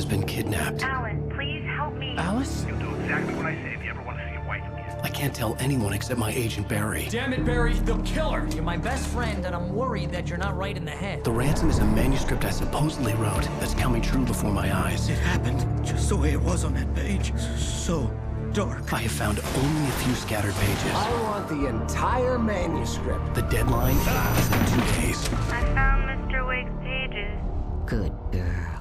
has been kidnapped. Alan, please help me. Alice? You'll do exactly what I say if you ever want to see your wife again. I can't tell anyone except my agent Barry. Damn it, Barry, they'll kill her! You're my best friend, and I'm worried that you're not right in the head. The ransom is a manuscript I supposedly wrote that's coming true before my eyes. It happened just the way it was on that page. So dark. I have found only a few scattered pages. I want the entire manuscript. The deadline is in 2 days. I found Mr. Wake's pages. Good girl.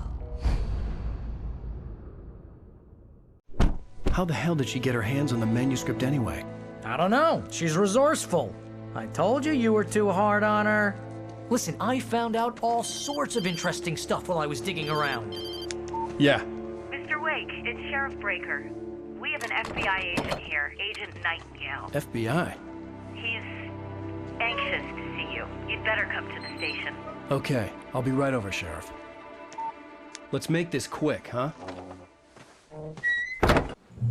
How the hell did she get her hands on the manuscript anyway? I don't know. She's resourceful. I told you were too hard on her. Listen, I found out all sorts of interesting stuff while I was digging around. Yeah. Mr. Wake, it's Sheriff Breaker. We have an FBI agent here, Agent Nightingale. FBI? He's anxious to see you. You'd better come to the station. Okay, I'll be right over, Sheriff. Let's make this quick, huh?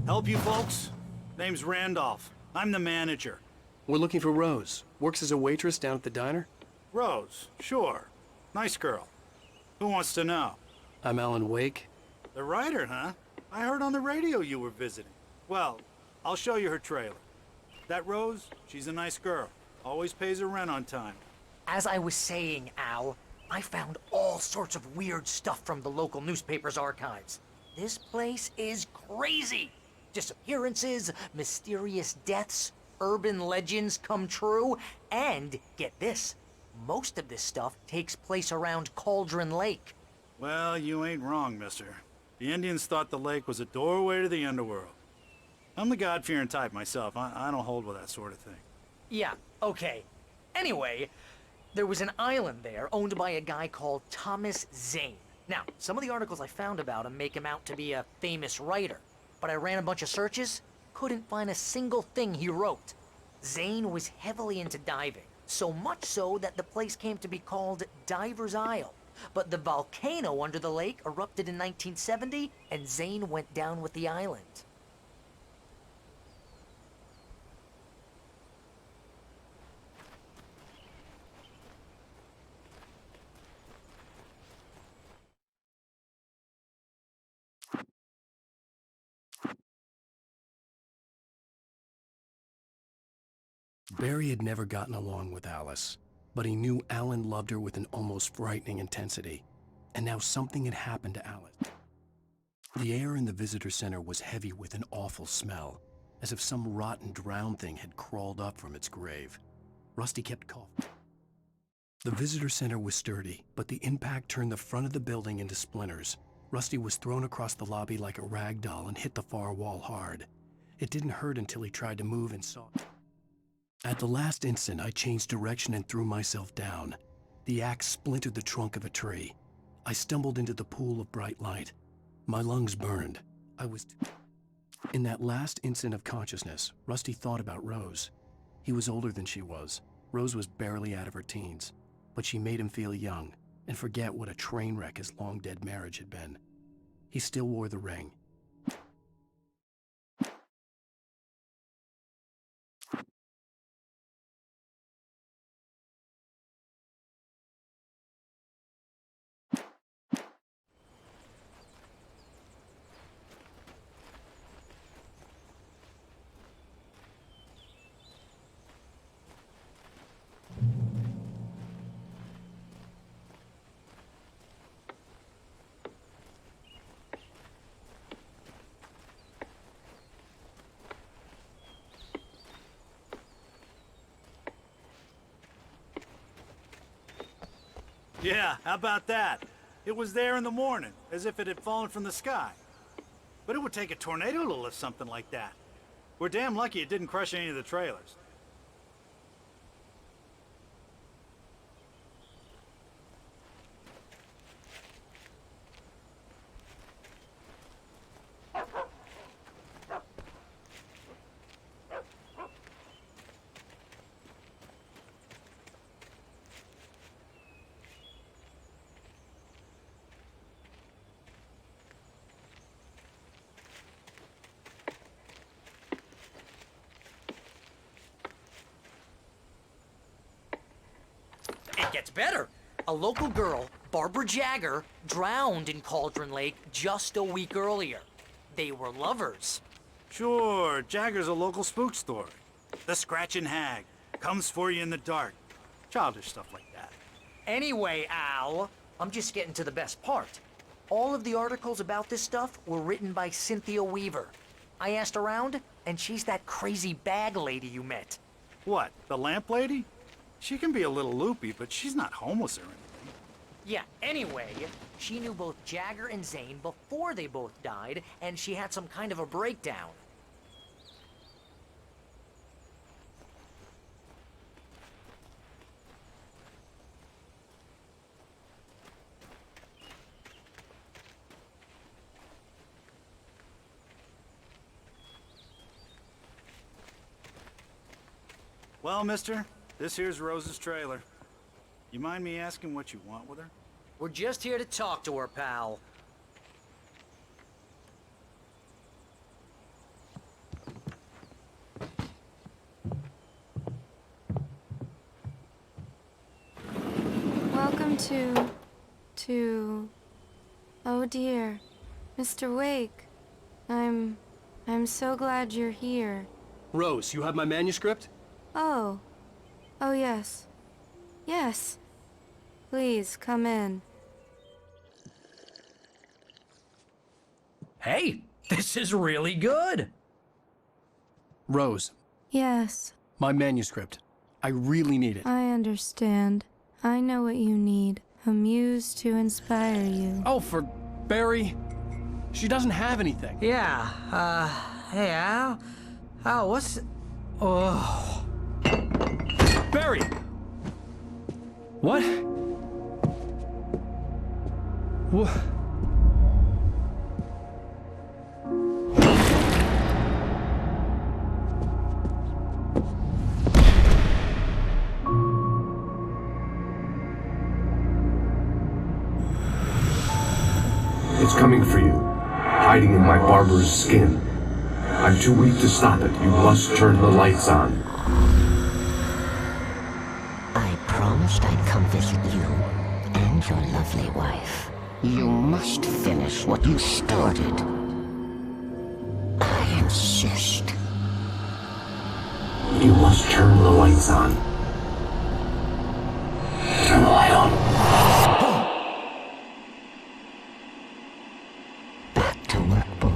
Help you folks? Name's Randolph. I'm the manager. We're looking for Rose. Works as a waitress down at the diner. Rose, sure. Nice girl. Who wants to know? I'm Alan Wake. The writer, huh? I heard on the radio you were visiting. Well, I'll show you her trailer. That Rose, she's a nice girl. Always pays her rent on time. As I was saying, Al, I found all sorts of weird stuff from the local newspaper's archives. This place is crazy. Disappearances, mysterious deaths, urban legends come true, and get this, most of this stuff takes place around Cauldron Lake. Well, you ain't wrong, mister. The Indians thought the lake was a doorway to the underworld. I'm the God-fearing type myself. I don't hold with that sort of thing. Yeah, okay. Anyway, there was an island there owned by a guy called Thomas Zane. Now, some of the articles I found about him make him out to be a famous writer, but I ran a bunch of searches, couldn't find a single thing he wrote. Zane was heavily into diving, so much so that the place came to be called Diver's Isle. But the volcano under the lake erupted in 1970, and Zane went down with the island. Barry had never gotten along with Alice, but he knew Alan loved her with an almost frightening intensity. And now something had happened to Alice. The air in the visitor center was heavy with an awful smell, as if some rotten drowned thing had crawled up from its grave. Rusty kept coughing. The visitor center was sturdy, but the impact turned the front of the building into splinters. Rusty was thrown across the lobby like a rag doll and hit the far wall hard. It didn't hurt until he tried to move and saw. At the last instant, I changed direction and threw myself down. The axe splintered the trunk of a tree. I stumbled into the pool of bright light. My lungs burned. In that last instant of consciousness, Rusty thought about Rose. He was older than she was. Rose was barely out of her teens, but she made him feel young and forget what a train wreck his long-dead marriage had been. He still wore the ring. Yeah, how about that? It was there in the morning, as if it had fallen from the sky. But it would take a tornado to lift something like that. We're damn lucky it didn't crush any of the trailers. It gets better. A local girl, Barbara Jagger drowned in Cauldron Lake just a week earlier. They were lovers. Sure, Jagger's a local spook story. The Scratching Hag comes for you in the dark. Childish stuff like that. Anyway, Al, I'm just getting to the best part. All of the articles about this stuff were written by Cynthia Weaver. I asked around, and she's that crazy bag lady you met. What, the lamp lady? She can be a little loopy, but she's not homeless or anything. Yeah, anyway, she knew both Jagger and Zane before they both died, and she had some kind of a breakdown. Well, mister, this here's Rose's trailer. You mind me asking what you want with her? We're just here to talk to her, pal. Welcome to... Oh dear, Mr. Wake. I'm so glad you're here. Rose, you have my manuscript? Oh. Oh yes. Yes. Please, come in. Hey, this is really good. Rose, Yes, my manuscript. I really need it. I understand. I know what you need. A muse to inspire you. Oh, for Barry? She doesn't have anything. Yeah, hey, Al? Al, what's... Oh... Barry! What? What? It's coming for you, hiding in my barber's skin. I'm too weak to stop it. You must turn the lights on. I promised I'd come visit you and your lovely wife. You must finish what you started. I insist. You must turn the lights on. Turn the light on. Back to work, boy.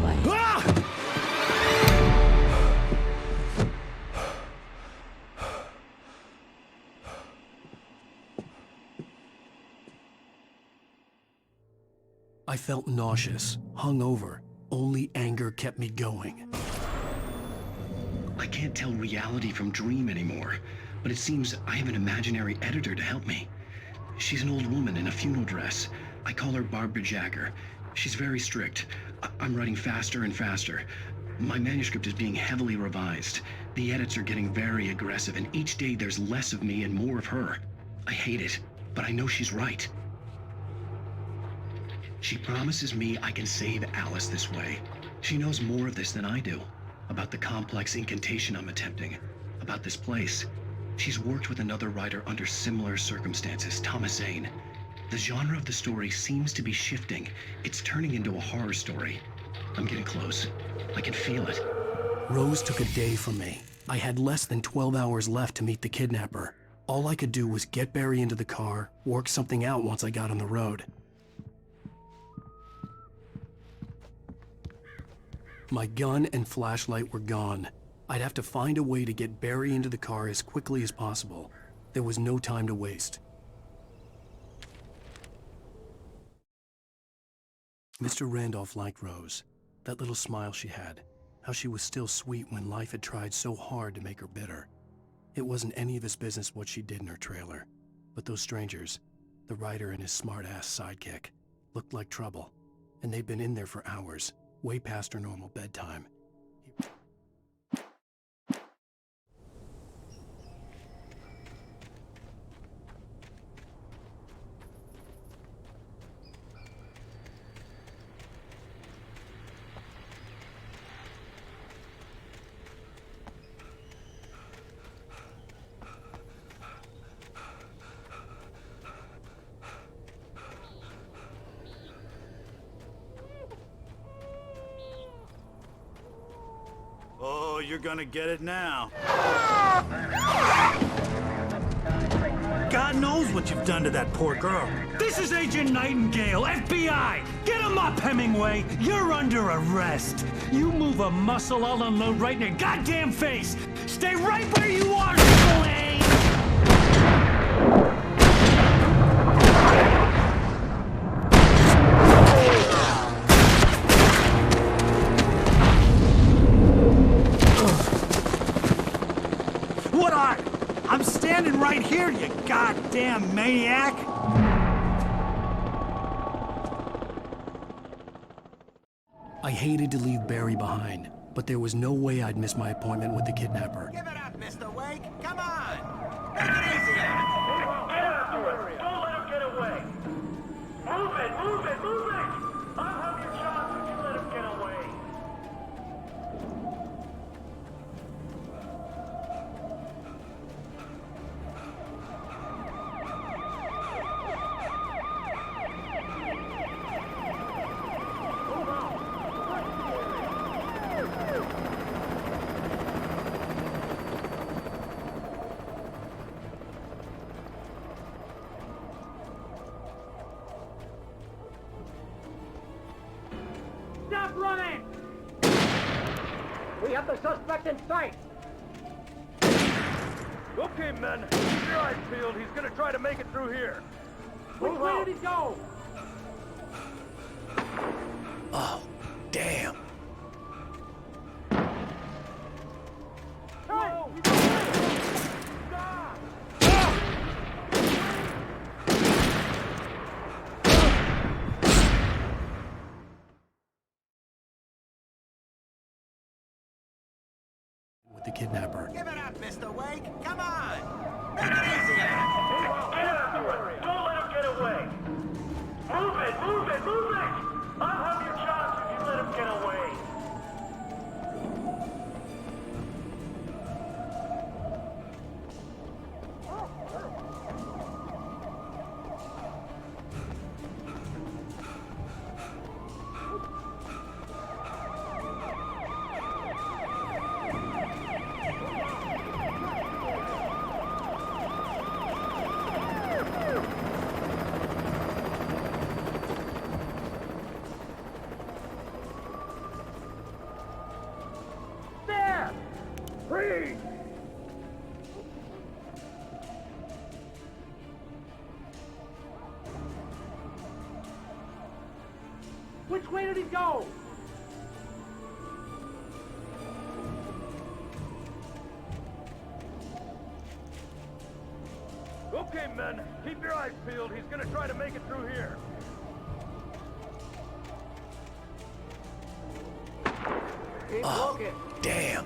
I felt nauseous, hungover. Only anger kept me going. I can't tell reality from dream anymore, but it seems I have an imaginary editor to help me. She's an old woman in a funeral dress. I call her Barbara Jagger. She's very strict. I'm writing faster and faster. My manuscript is being heavily revised. The edits are getting very aggressive, and each day there's less of me and more of her. I hate it, but I know she's right. She promises me I can save Alice this way. She knows more of this than I do. About the complex incantation I'm attempting. About this place. She's worked with another writer under similar circumstances, Thomas Zane. The genre of the story seems to be shifting. It's turning into a horror story. I'm getting close. I can feel it. Rose took a day from me. I had less than 12 hours left to meet the kidnapper. All I could do was get Barry into the car, work something out once I got on the road. My gun and flashlight were gone. I'd have to find a way to get Barry into the car as quickly as possible. There was no time to waste. Mr. Randolph liked Rose. That little smile she had. How she was still sweet when life had tried so hard to make her bitter. It wasn't any of his business what she did in her trailer. But those strangers, the writer and his smart-ass sidekick, looked like trouble. And they'd been in there for hours. Way past her normal bedtime. Oh, you're gonna get it now. God knows what you've done to that poor girl. This is Agent Nightingale, FBI! Get him up, Hemingway! You're under arrest! You move a muscle, I'll unload right in your goddamn face! Stay right where you are, Spillane! What are? I'm standing right here, you goddamn maniac! I hated to leave Barry behind, but there was no way I'd miss my appointment with the kidnapper. Give it up, Mr. Wake. Come on. Take it easy on him. Get after it! Don't let him get away! Move it! Move it! Move it! I'll have your chance if you let him get away! Stop running! We have the suspect in sight! Okay, men. Keep your eyes peeled. He's gonna try to make it through here. Which way did he go? Oh, damn. Hey! Stop! With the kidnapper. Give it up, Mr. Wake. Come on. Take it easy on him. Get after it! Don't let him get away! Move it! Move it! Move it! I'll have your chance if you let him get away! There! Freeze! Which way did he go? Okay, men. Keep your eyes peeled. He's gonna try to make it through here. Keep looking. Damn.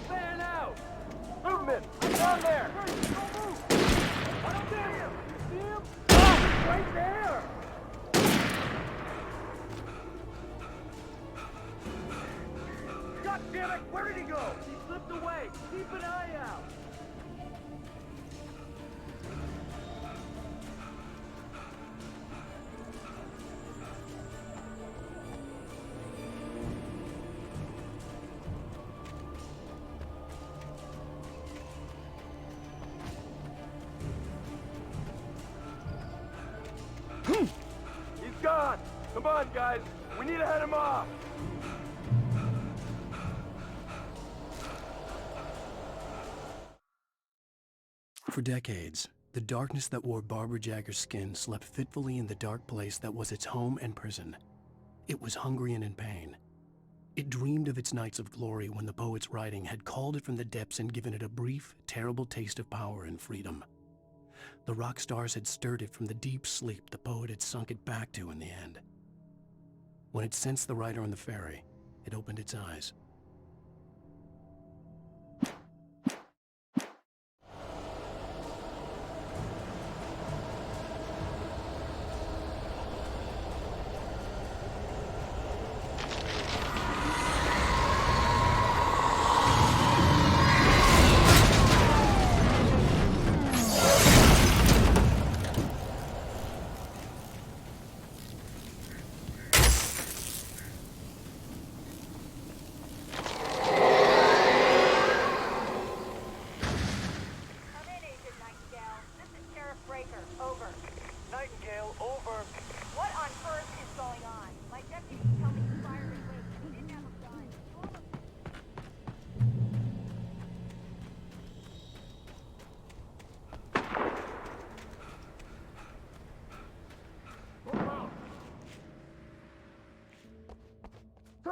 There now! Movement! I'm down there! Don't move! I don't see him! You see him? He's right there! God damn it! Where did he go? He slipped away! Keep an eye out! He's gone! Come on, guys! We need to head him off! For decades, the darkness that wore Barbara Jagger's skin slept fitfully in the dark place that was its home and prison. It was hungry and in pain. It dreamed of its nights of glory when the poet's writing had called it from the depths and given it a brief, terrible taste of power and freedom. The rock stars had stirred it from the deep sleep the poet had sunk it back to in the end. When it sensed the writer on the ferry, it opened its eyes.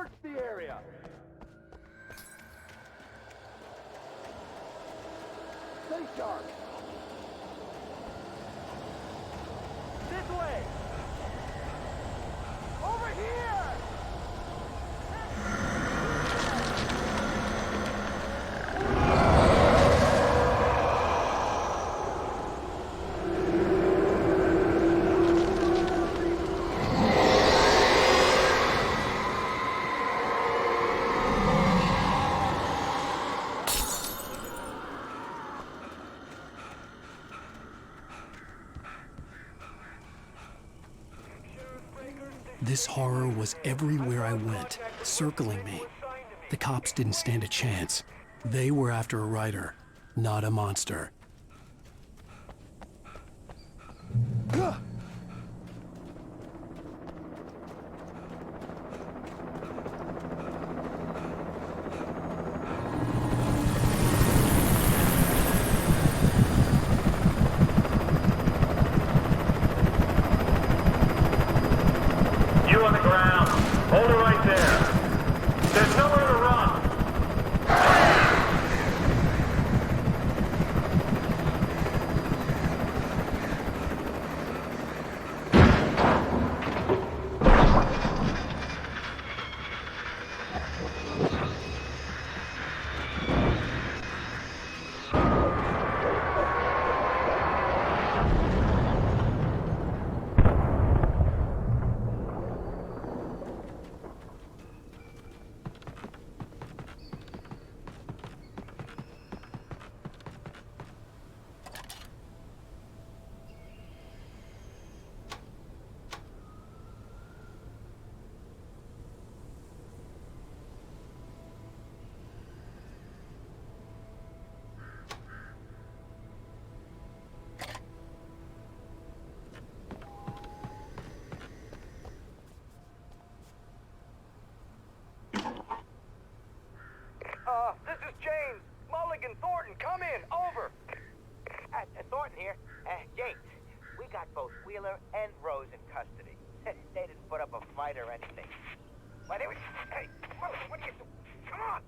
Search the area. Stay sharp. This way. Over here. This horror was everywhere I went, circling me. The cops didn't stand a chance. They were after a writer, not a monster. You on the ground. Hold it right there. There's nowhere to run. This is James. Mulligan, Thornton, come in. Over. Thornton here. James, we got both Wheeler and Rose in custody. They didn't put up a fight or anything. Why, they were... Hey, Mulligan, what are you doing? Come on.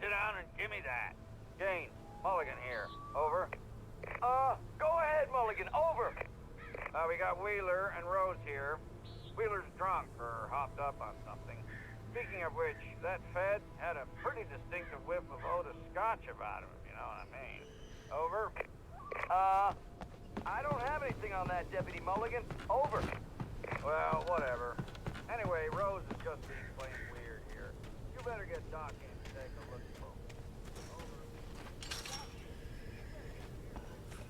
Sit down and give me that. James, Mulligan here. Over. Go ahead, Mulligan. Over. We got Wheeler and Rose here. Wheeler's drunk or hopped up on something. Speaking of which, that Fed had a pretty distinctive whiff of Otis Scotch about him, if you know what I mean. Over. I don't have anything on that, Deputy Mulligan. Over. Well, whatever. Anyway, Rose is just being plain weird here. You better get Doc in to take a look at both.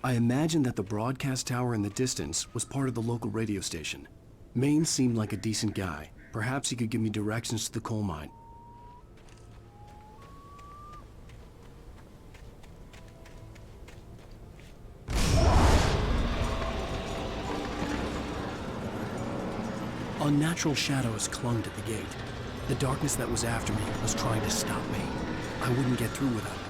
I imagined that the broadcast tower in the distance was part of the local radio station. Maine seemed like a decent guy. Perhaps he could give me directions to the coal mine. Unnatural shadows clung to the gate. The darkness that was after me was trying to stop me. I wouldn't get through without it.